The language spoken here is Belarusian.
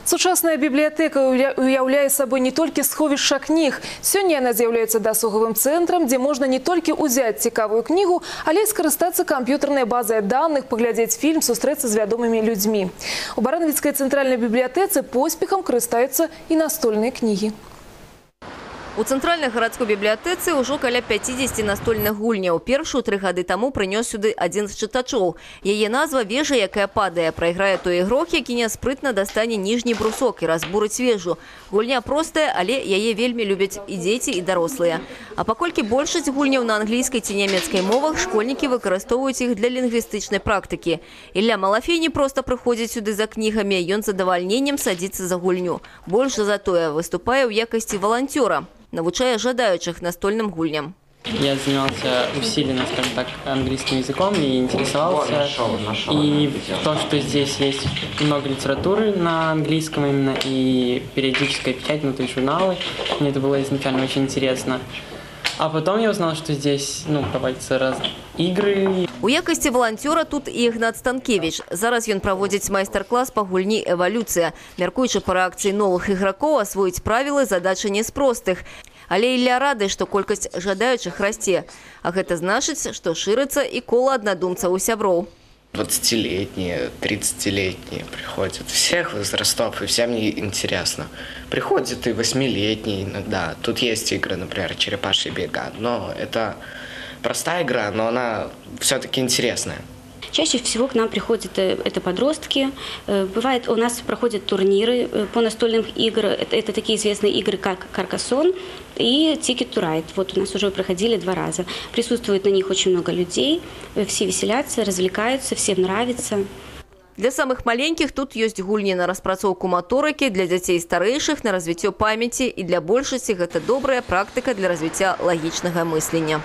Сучасная библиотека уяўляе собой не только сховішча книг. Сегодня она является досуговым центром, где можно не только взять цікавую книгу, але и скористаться компьютерной базой данных, поглядеть фильм, встретиться с вядомыми людьми. У Барановицкой центральной библиотецы поспехом користаюцца и настольные книги. У цэнтральнай гарадской бібліятэцы ўжо каля 50 настольных гульняў. Першую 3 гады таму прынёс сюды адзін з чытачоў. Яе назва «Вежа, якая падае». Прайграе той ігрок, які няспрытна дастане ніжні брусок і разбурыць вежу. Гульня простая, але яе вельмі любяць і дзеці, і дарослыя. А паколькі большасць гульняў на англійскай ці нямецкай мовах, школьнікі выкарыстоўваюць іх для лінгвістычнай практыкі. Ілля Малафей не проста прыходзіць сюды за кнігамі, ён з задавальненнем садзіцца за гульню. Больш за тое, выступае ў якасці валанцёра, навучая жадающих настольным гульням. Я занимался усиленно, скажем так, английским языком и интересовался. И то, что здесь есть много литературы на английском именно и периодическая печать, то есть журналы, мне это было изначально очень интересно. А потом я узнал, что здесь проводятся разные игры. У якасці волонтера тут і Ігнат Станкевич. Зараз ён праводзіць майстар-клас по гульні «Эволюцыя». Мяркуючы па рэакцыі новых ігракоў, асвоіць правілы задача не з простых. Але Ілля рады, што колькасць жадаючых расце. А гэта значыць, што шырыцца і кола аднадумцаў у сяброў. 20-летние, 30-летние приходят, всех возрастов, и всем интересно. Приходят и 8-летние иногда. Тут есть игры, например, «Черепашьи бега», но это простая игра, но она все-таки интересная. Чаще всего к нам приходят это подростки. Бывает, у нас проходят турниры по настольным играм. Это такие известные игры, как «Каркасон» и «Ticket to Ride». Вот у нас уже проходили 2 раза. Присутствует на них очень много людей. Все веселятся, развлекаются, всем нравится. Для самых маленьких тут есть гульни на распрацоўку моторики, для детей старейших на развитие памяти, и для большасці это добрая практика для развития логичного мысления.